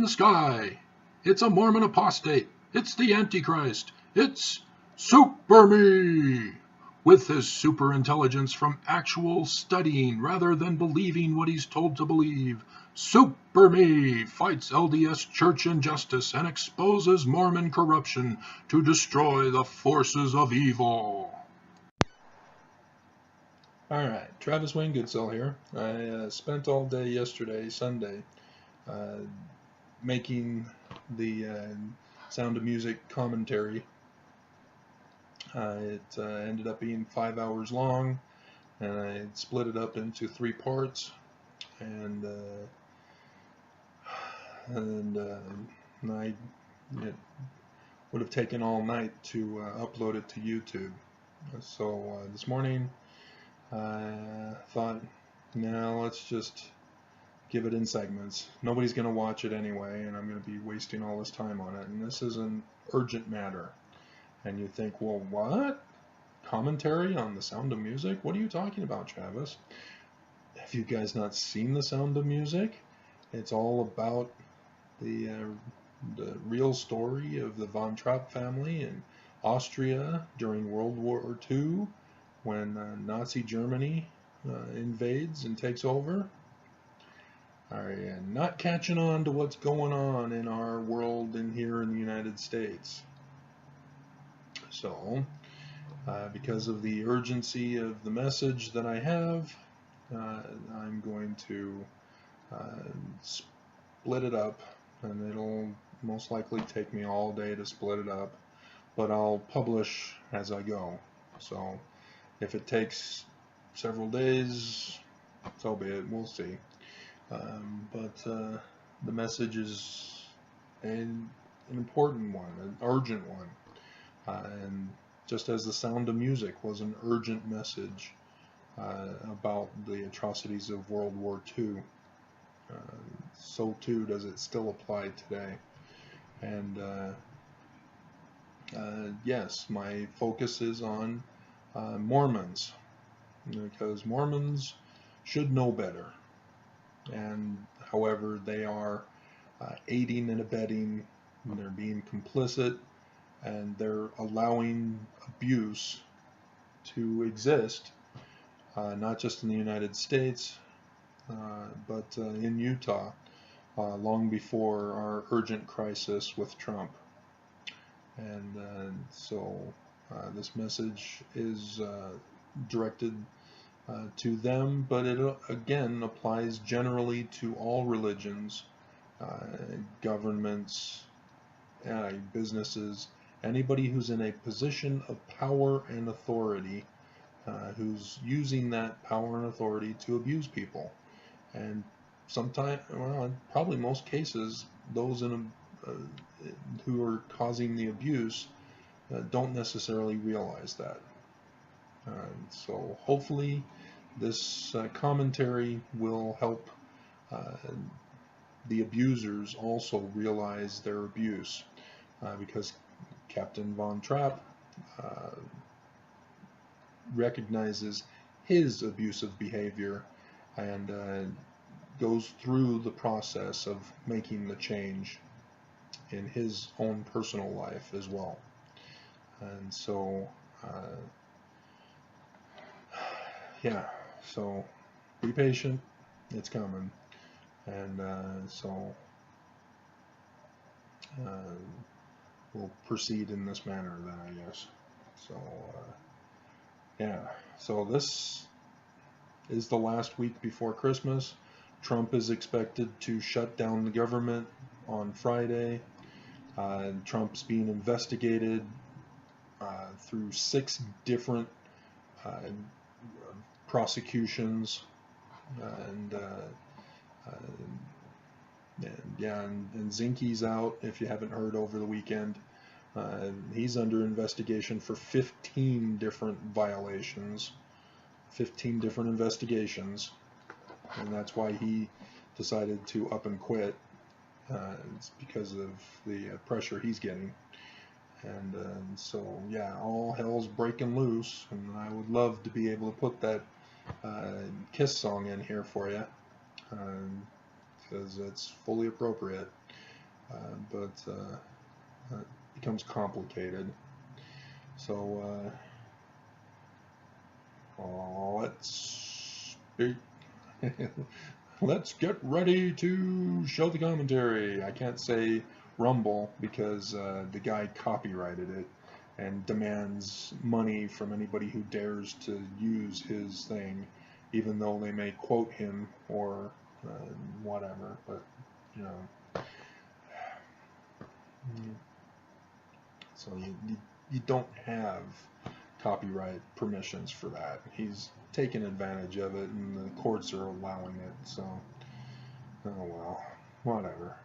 the sky. It's a Mormon apostate. It's the Antichrist. It's Super Me, with his super intelligence from actual studying rather than believing what he's told to believe. Super Me fights LDS church injustice and exposes Mormon corruption to destroy the forces of evil. Alright, Travis Wayne Goodsell here. I spent all day yesterday, Sunday, making the Sound of Music commentary. It ended up being 5 hours long, and I split it up into 3 parts, and it would have taken all night to upload it to YouTube. So this morning I thought, now let's just give it in segments. Nobody's going to watch it anyway, and I'm going to be wasting all this time on it, and this is an urgent matter. And you think, well, what? Commentary on the Sound of Music? What are you talking about, Travis? Have you guys not seen the Sound of Music? It's all about the real story of the Von Trapp family in Austria during World War II, when Nazi Germany invades and takes over. Are you not catching on to what's going on in our world and here in the United States? So, because of the urgency of the message that I have, I'm going to split it up, and it'll most likely take me all day to split it up, but I'll publish as I go. So if it takes several days, so be it, we'll see. But the message is an important one, an urgent one. And just as the Sound of Music was an urgent message about the atrocities of World War II, so too does it still apply today. And yes, my focus is on Mormons, because Mormons should know better. And however, they are aiding and abetting, and they're being complicit, and they're allowing abuse to exist, not just in the United States, but in Utah, long before our urgent crisis with Trump. And so this message is directed to them, but it again applies generally to all religions, governments, businesses, anybody who's in a position of power and authority, who's using that power and authority to abuse people. And sometimes, well, probably most cases, those who are causing the abuse don't necessarily realize that. So hopefully this commentary will help the abusers also realize their abuse, because Captain Von Trapp recognizes his abusive behavior and goes through the process of making the change in his own personal life as well. And so yeah, so be patient, it's coming. And so we'll proceed in this manner then, I guess. So yeah, so this is the last week before Christmas. Trump is expected to shut down the government on Friday. Trump's being investigated through 6 different prosecutions, and Zinke's out, if you haven't heard, over the weekend. He's under investigation for 15 different violations, 15 different investigations, and that's why he decided to up and quit. It's because of the pressure he's getting. And so yeah, all hell's breaking loose, and I would love to be able to put that Kiss song in here for you, because it's fully appropriate. but it becomes complicated. So let's get ready to show the commentary. I can't say Rumble because the guy copyrighted it and demands money from anybody who dares to use his thing, even though they may quote him or whatever. But you know, so you don't have copyright permissions for that. He's taken advantage of it, and the courts are allowing it. So, oh well, whatever.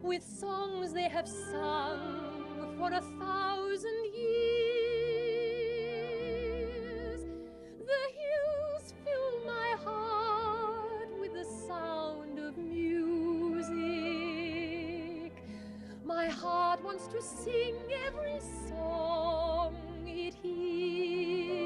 With songs they have sung for 1,000 years. The hills fill my heart with the sound of music. My heart wants to sing every song it hears.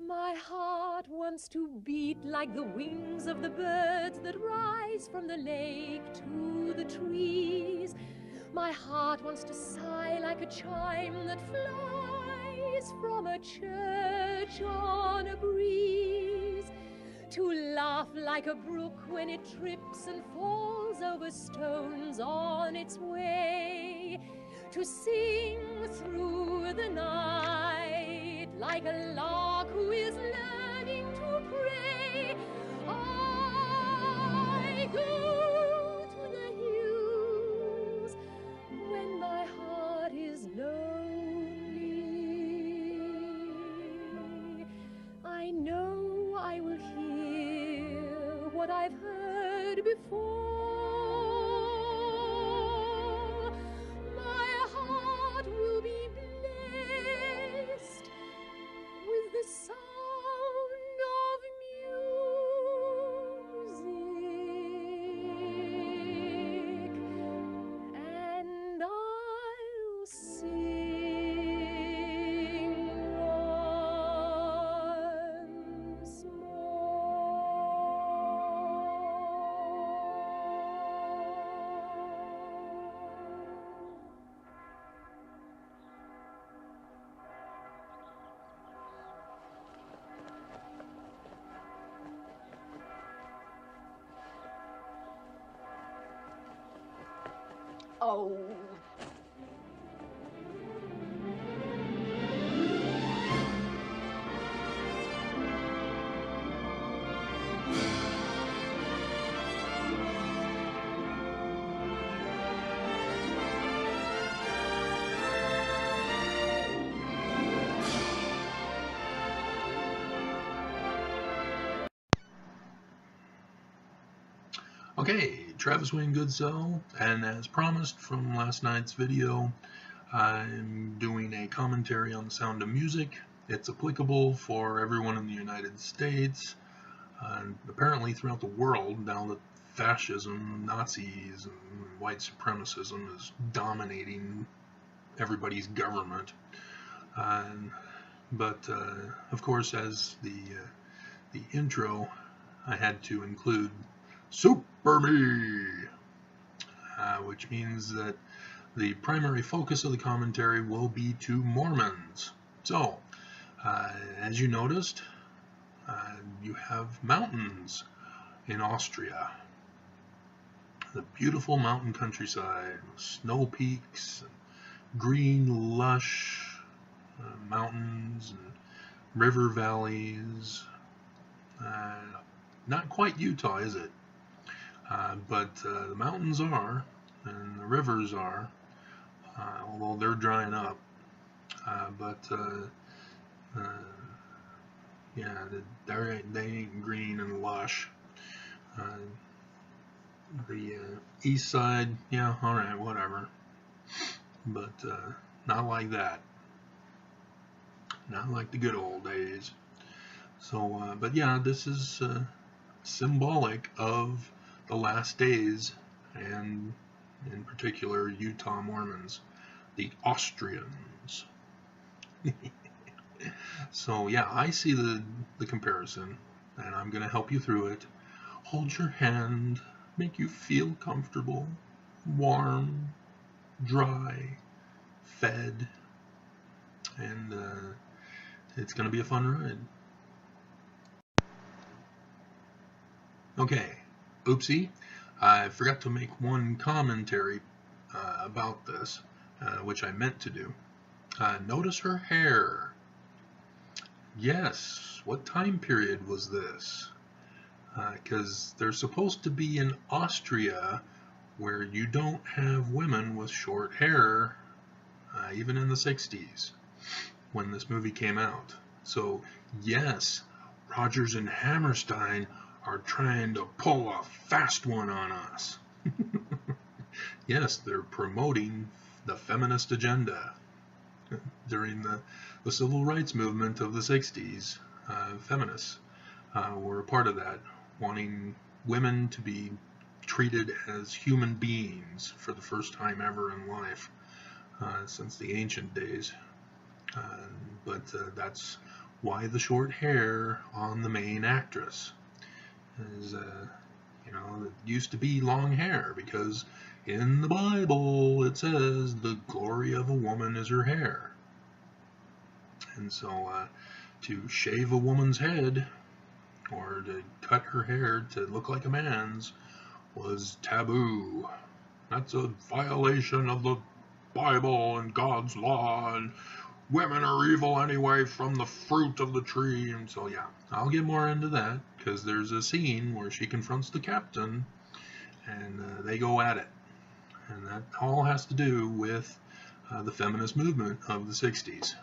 My heart wants to beat like the wings of the birds that rise from the lake to the trees. My heart wants to sigh like a chime that flies from a church on a breeze, to laugh like a brook when it trips and falls over stones on its way, to sing through the night like a lark who is learning to pray. I go to the hills when my heart is lonely. I know I will hear what I've heard before. My heart will be blessed with the sound of music, and I'll sing once Oh. Okay, Travis Wayne Goodsell, and as promised from last night's video, I'm doing a commentary on The Sound of Music. It's applicable for everyone in the United States, and apparently throughout the world, now that fascism, Nazis, and white supremacism is dominating everybody's government. But of course, as the intro, I had to include Super Me, which means that the primary focus of the commentary will be to Mormons. So, as you noticed, you have mountains in Austria. The beautiful mountain countryside, snow peaks, green, lush mountains, and river valleys. Not quite Utah, is it? But the mountains are, and the rivers are, although they're drying up. Yeah, they ain't green and lush. The east side, yeah, alright, whatever. But not like that. Not like the good old days. So, but yeah, this is symbolic of the last days, and in particular Utah Mormons, the Austrians. So yeah, I see the comparison, and I'm going to help you through it. Hold your hand, make you feel comfortable, warm, dry, fed, and it's going to be a fun ride. Okay, oopsie, I forgot to make one commentary about this, which I meant to do. Notice her hair. Yes, what time period was this? Because they're supposed to be in Austria, where you don't have women with short hair, even in the 60s, when this movie came out. So, yes, Rodgers and Hammerstein are trying to pull a fast one on us. Yes, they're promoting the feminist agenda. During the civil rights movement of the 60s, feminists were a part of that, wanting women to be treated as human beings for the first time ever in life, since the ancient days. But that's why the short hair on the main actress is, you know, it used to be long hair, because in the Bible it says the glory of a woman is her hair. And so to shave a woman's head, or to cut her hair to look like a man's, was taboo. That's a violation of the Bible and God's law, and women are evil anyway from the fruit of the tree. And so yeah, I'll get more into that, because there's a scene where she confronts the captain, and they go at it. And that all has to do with the feminist movement of the 60s.